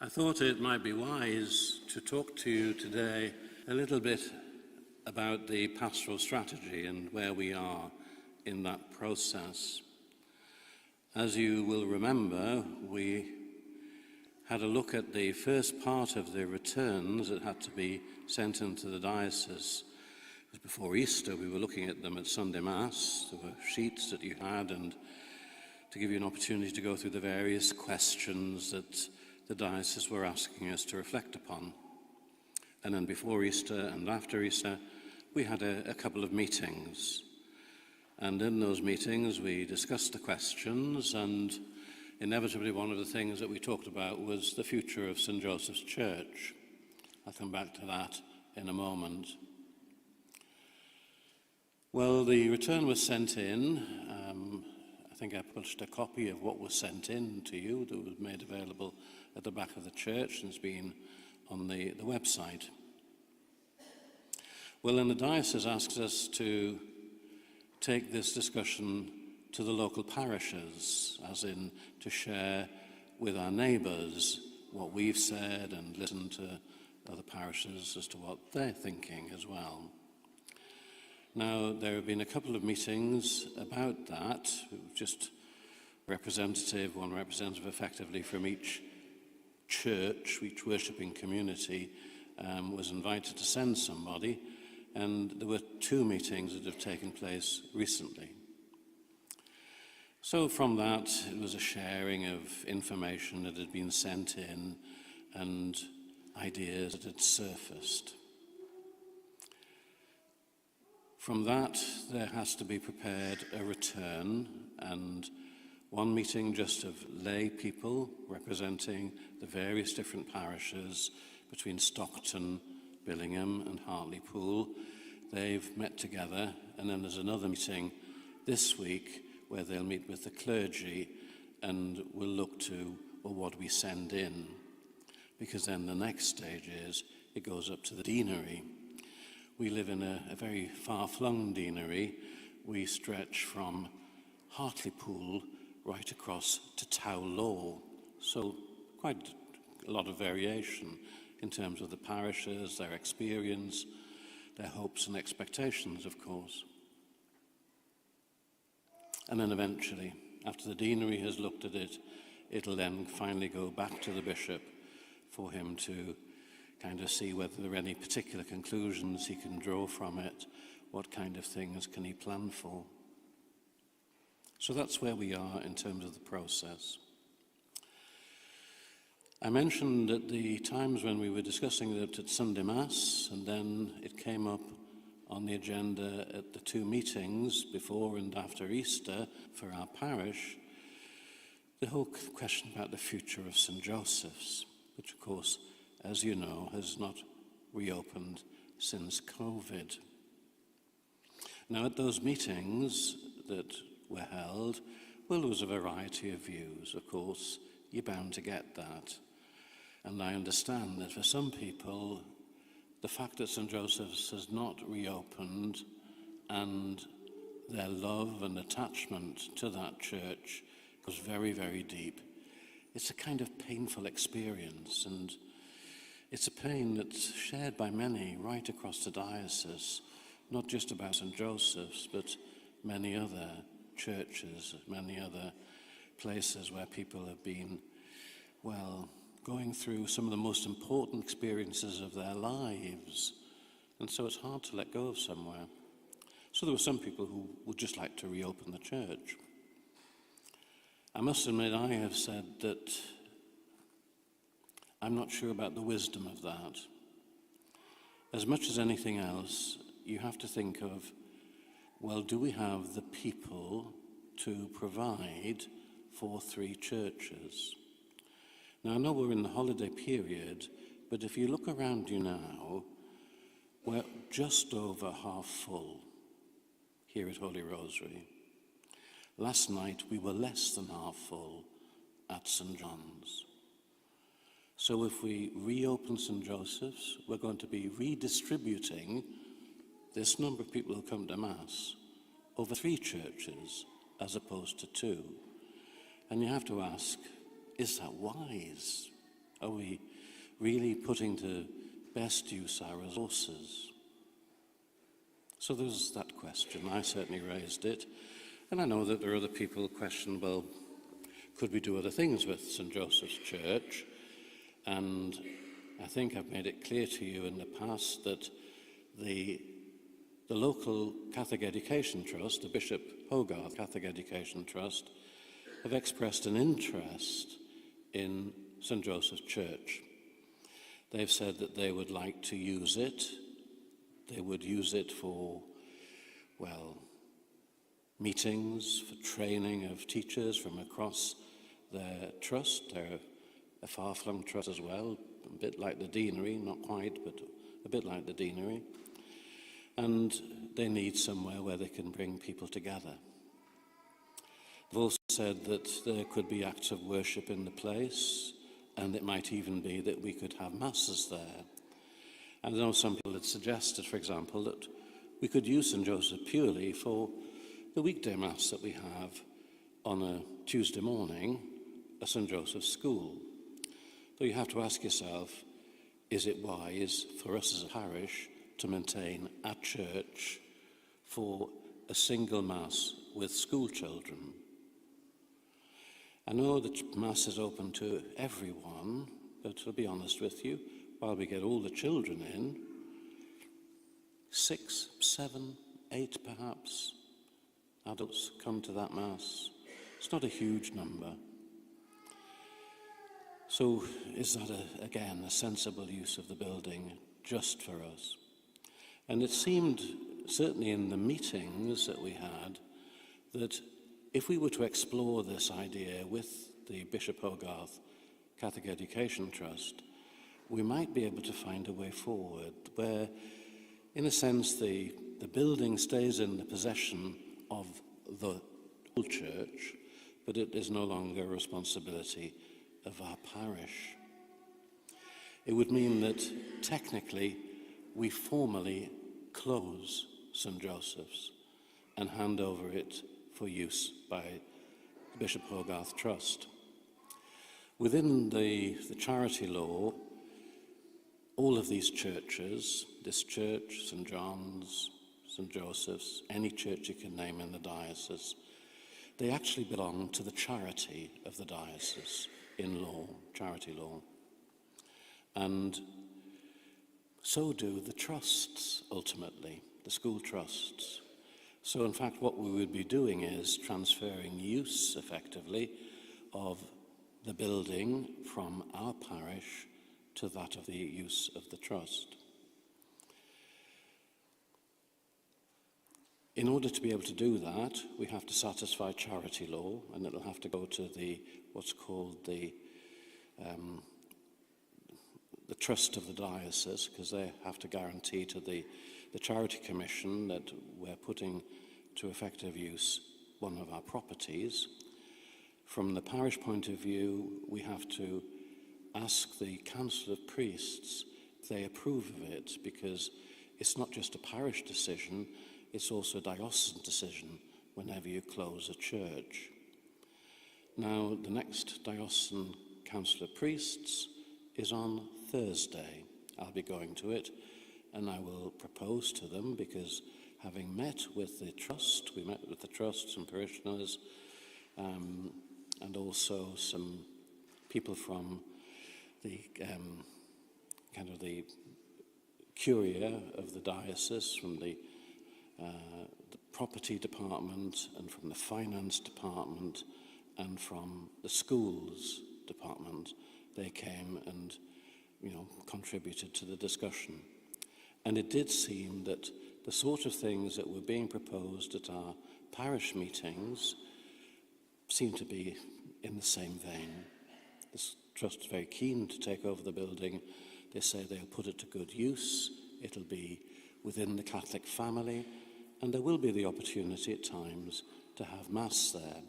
I thought it might be wise to talk to you today a little bit about the pastoral strategy and where we are in that process. As you will remember, we had a look at the first part of the returns that had to be sent into the diocese. It was before Easter. We were looking at them at Sunday Mass. There were sheets that you had, and to give you an opportunity to go through the various questions that the diocese were asking us to reflect upon. And then before Easter and after Easter, we had a couple of meetings. And in those meetings, we discussed the questions, and inevitably one of the things that we talked about was the future of St. Joseph's Church. I'll come back to that in a moment. Well, the return was sent in. I think I published a copy of what was sent in to you that was made available at the back of the church and has been on the website. Well, and the diocese asks us to take this discussion to the local parishes, as in to share with our neighbours what we've said and listen to other parishes as to what they're thinking as well. Now, there have been a couple of meetings about that, just one representative effectively from each church, each worshipping community was invited to send somebody, and there were 2 meetings that have taken place recently. So from that, it was a sharing of information that had been sent in and ideas that had surfaced. From that, there has to be prepared a return, and one meeting just of lay people representing the various different parishes between Stockton, Billingham and Hartlepool. They've met together, and then there's another meeting this week where they'll meet with the clergy and we'll look to, well, what do we send in? Because then the next stage is it goes up to the deanery. We live in a very far-flung deanery. We stretch from Hartlepool right across to Tow Law, so quite a lot of variation in terms of the parishes, their experience, their hopes and expectations, of course. And then eventually, after the deanery has looked at it, it'll then finally go back to the bishop for him to kind of see whether there are any particular conclusions he can draw from it, what kind of things can he plan for. So that's where we are in terms of the process. I mentioned at the times when we were discussing it at Sunday Mass, and then it came up on the agenda at the 2 meetings before and after Easter for our parish, the whole question about the future of St. Joseph's, which of course, as you know, has not reopened since COVID. Now, at those meetings that were held, well, there was a variety of views. Of course, you're bound to get that. And I understand that for some people, the fact that St. Joseph's has not reopened and their love and attachment to that church was very, very deep. It's a kind of painful experience, and it's a pain that's shared by many right across the diocese, not just about St. Joseph's, but many other churches, many other places where people have been, well, going through some of the most important experiences of their lives. And so it's hard to let go of somewhere. So there were some people who would just like to reopen the church. I must admit, I have said that I'm not sure about the wisdom of that. As much as anything else, you have to think of, well, do we have the people to provide for 3 churches? Now, I know we're in the holiday period, but if you look around you now, we're just over half full here at Holy Rosary. Last night, we were less than half full at St. John's. So if we reopen St. Joseph's, we're going to be redistributing this number of people who come to Mass over 3 churches as opposed to 2. And you have to ask, is that wise? Are we really putting to best use our resources? So there's that question. I certainly raised it. And I know that there are other people who question, well, could we do other things with St. Joseph's Church? And I think I've made it clear to you in the past that the local Catholic Education Trust, the Bishop Hogarth Catholic Education Trust, have expressed an interest in St. Joseph's Church. They've said that they would like to use it. They would use it for, well, meetings, for training of teachers from across their trust. They're a far-flung trust as well, a bit like the deanery, not quite, but a bit like the deanery. And they need somewhere where they can bring people together. They've also said that there could be acts of worship in the place, and it might even be that we could have masses there. And I know some people had suggested, for example, that we could use St. Joseph purely for the weekday mass that we have on a Tuesday morning at St. Joseph's School. So you have to ask yourself, is it wise for us as a parish to maintain a church for a single mass with school children? I know that mass is open to everyone, but to be honest with you, while we get all the children in, 6, 7, 8 perhaps, adults come to that mass. It's not a huge number. So is that, again, a sensible use of the building just for us? And it seemed, certainly in the meetings that we had, that if we were to explore this idea with the Bishop Hogarth Catholic Education Trust, we might be able to find a way forward where, in a sense, the building stays in the possession of the whole church, but it is no longer a responsibility of our parish. It would mean that technically we formally close St. Joseph's and hand over it for use by the Bishop Hogarth Trust. Within the charity law, all of these churches, this church, St. John's, St. Joseph's, any church you can name in the diocese, they actually belong to the charity of the diocese in law, charity law. And so do the trusts, ultimately, the school trusts. So in fact, what we would be doing is transferring use, effectively, of the building from our parish to that of the use of the trust. In order to be able to do that, we have to satisfy charity law, and it'll have to go to what's called the trust of the diocese, because they have to guarantee to the Charity Commission that we're putting to effective use one of our properties. From the parish point of view, we have to ask the Council of Priests if they approve of it, because it's not just a parish decision, it's also a diocesan decision whenever you close a church. Now, the next Diocesan Council of Priests is on Thursday. I'll be going to it, and I will propose to them, because having met with the trust, we met with the trusts and parishioners, and also some people from the the curia of the diocese, from the property department and from the finance department and from the schools department. They came and contributed to the discussion. And it did seem that the sort of things that were being proposed at our parish meetings seemed to be in the same vein. The trust is very keen to take over the building. They say they'll put it to good use. It'll be within the Catholic family, and there will be the opportunity at times to have Mass there.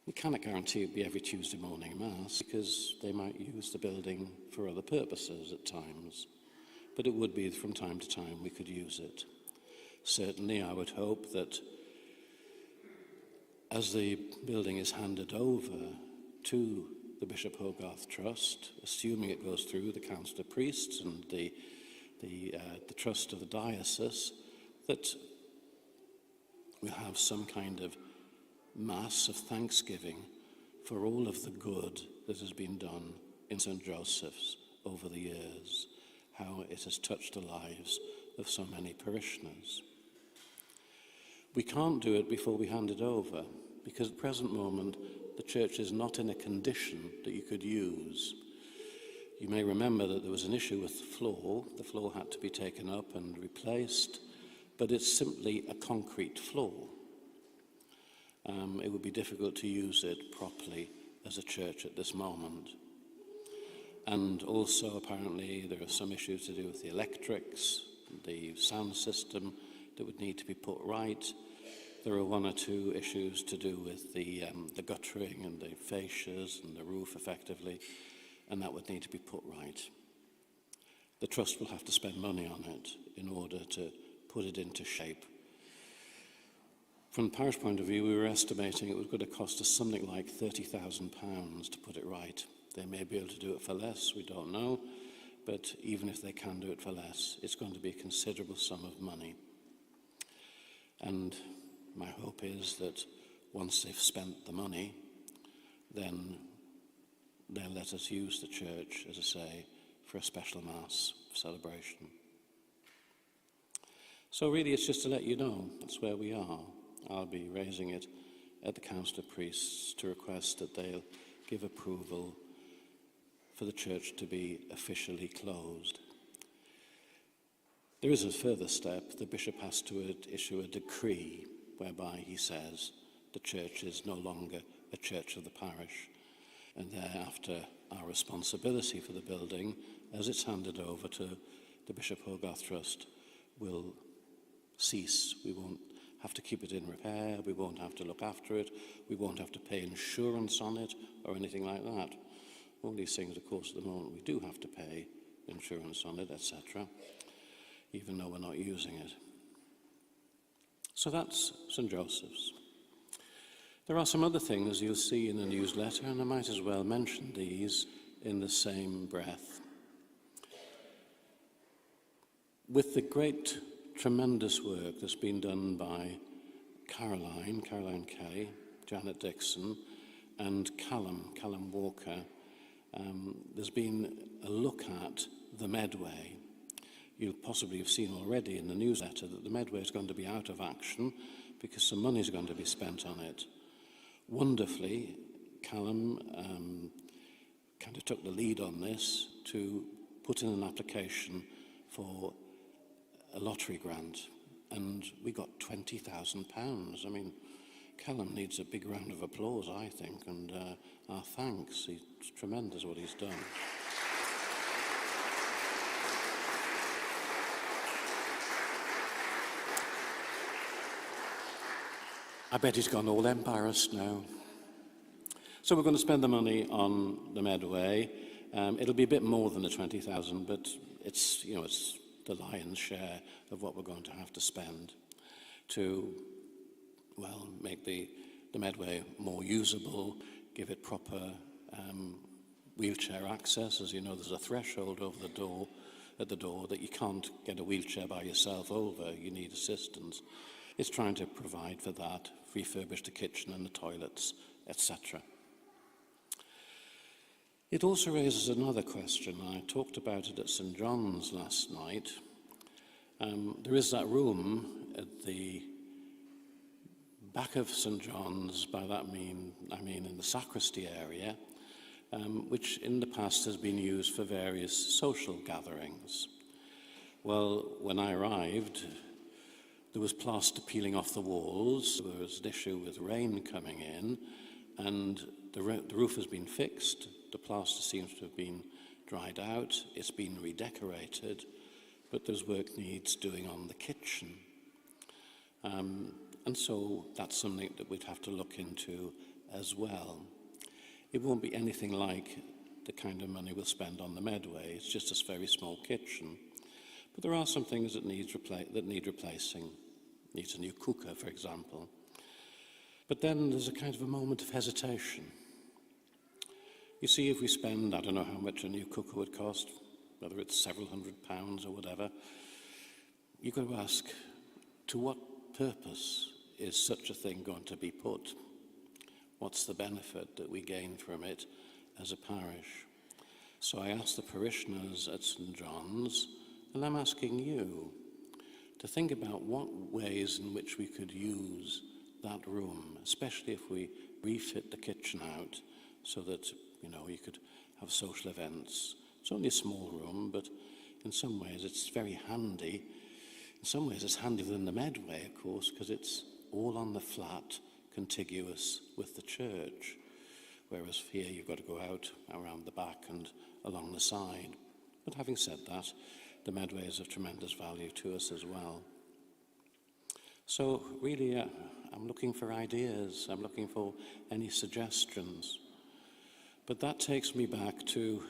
We cannot guarantee it'll be every Tuesday morning Mass, because they might use the building for other purposes at times. But it would be from time to time we could use it. Certainly, I would hope that as the building is handed over to the Bishop Hogarth Trust, assuming it goes through the Council of Priests and the trust of the diocese, that we'll have some kind of mass of thanksgiving for all of the good that has been done in St. Joseph's over the years, how it has touched the lives of so many parishioners. We can't do it before we hand it over, because at the present moment, the church is not in a condition that you could use. You may remember that there was an issue with the floor. The floor had to be taken up and replaced, but it's simply a concrete floor. It would be difficult to use it properly as a church at this moment. And also, apparently, there are some issues to do with the electrics, the sound system that would need to be put right. There are one or two issues to do with the guttering and the fascias and the roof, effectively, and that would need to be put right. The trust will have to spend money on it in order to put it into shape. From the parish point of view, we were estimating it was going to cost us something like £30,000 to put it right. They may be able to do it for less, we don't know, but even if they can do it for less, it's going to be a considerable sum of money. And my hope is that once they've spent the money, then they'll let us use the church, as I say, for a special Mass celebration. So really, it's just to let you know that's where we are. I'll be raising it at the Council of Priests to request that they'll give approval for the church to be officially closed. There is a further step. The bishop has to issue a decree whereby he says the church is no longer a church of the parish, and thereafter our responsibility for the building, as it's handed over to the Bishop Hogarth Trust, will cease. We won't have to keep it in repair, we won't have to look after it, we won't have to pay insurance on it or anything like that. All these things, of course, at the moment we do have to pay insurance on it, etc., even though we're not using it. So that's St. Joseph's. There are some other things you'll see in the newsletter, and I might as well mention these in the same breath. With the great, tremendous work that's been done by Caroline Kelly, Janet Dixon, and Callum Walker, there's been a look at the Medway. You'll possibly have seen already in the newsletter that the Medway is going to be out of action because some money is going to be spent on it. Wonderfully, Callum kind of took the lead on this to put in an application for a lottery grant, and we got £20,000. I mean, Callum needs a big round of applause, I think, and our thanks. It's tremendous what he's done. I bet he's gone all embarrassed now. So we're going to spend the money on the Medway. It'll be a bit more than the 20,000, but it's the lion's share of what we're going to have to spend to, well, make the Medway more usable, give it proper wheelchair access. As you know, there's a threshold over at the door that you can't get a wheelchair by yourself over. You need assistance. It's trying to provide for that, refurbish the kitchen and the toilets, etc. It also raises another question. I talked about it at St. John's last night. There is that room at the back of St. John's, by that I mean in the sacristy area, which in the past has been used for various social gatherings. Well, when I arrived, there was plaster peeling off the walls, there was an issue with rain coming in, and the roof has been fixed, the plaster seems to have been dried out, it's been redecorated, but there's work needs doing on the kitchen. And so that's something that we'd have to look into as well. It won't be anything like the kind of money we'll spend on the Medway, it's just a very small kitchen. But there are some things that need replacing. Needs a new cooker, for example. But then there's a kind of a moment of hesitation. You see, if we spend, I don't know how much a new cooker would cost, whether it's several £100s or whatever, you've got to ask, to what purpose is such a thing going to be put? What's the benefit that we gain from it as a parish? So I asked the parishioners at St John's, and I'm asking you to think about what ways in which we could use that room, especially if we refit the kitchen out so that, you could have social events. It's only a small room, but in some ways it's very handy. In some ways it's handier than the Medway, of course, because it's all on the flat, contiguous with the church. Whereas here you've got to go out around the back and along the side. But having said that, the Medway is of tremendous value to us as well. So really, I'm looking for ideas. I'm looking for any suggestions. But that takes me back to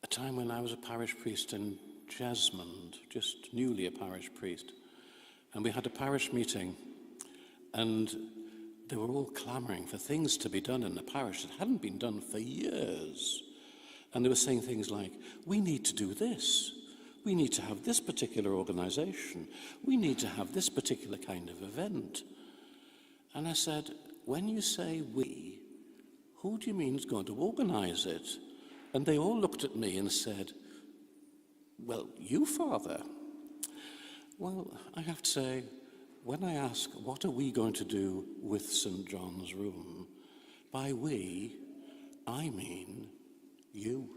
a time when I was a parish priest in Jesmond, just newly a parish priest. And we had a parish meeting, and they were all clamouring for things to be done in the parish that hadn't been done for years. And they were saying things like, we need to do this. We need to have this particular organisation. We need to have this particular kind of event. And I said, when you say we, who do you mean is going to organise it? And they all looked at me and said, well, you, Father. Well, I have to say, when I ask, what are we going to do with St John's Room? By we, I mean you.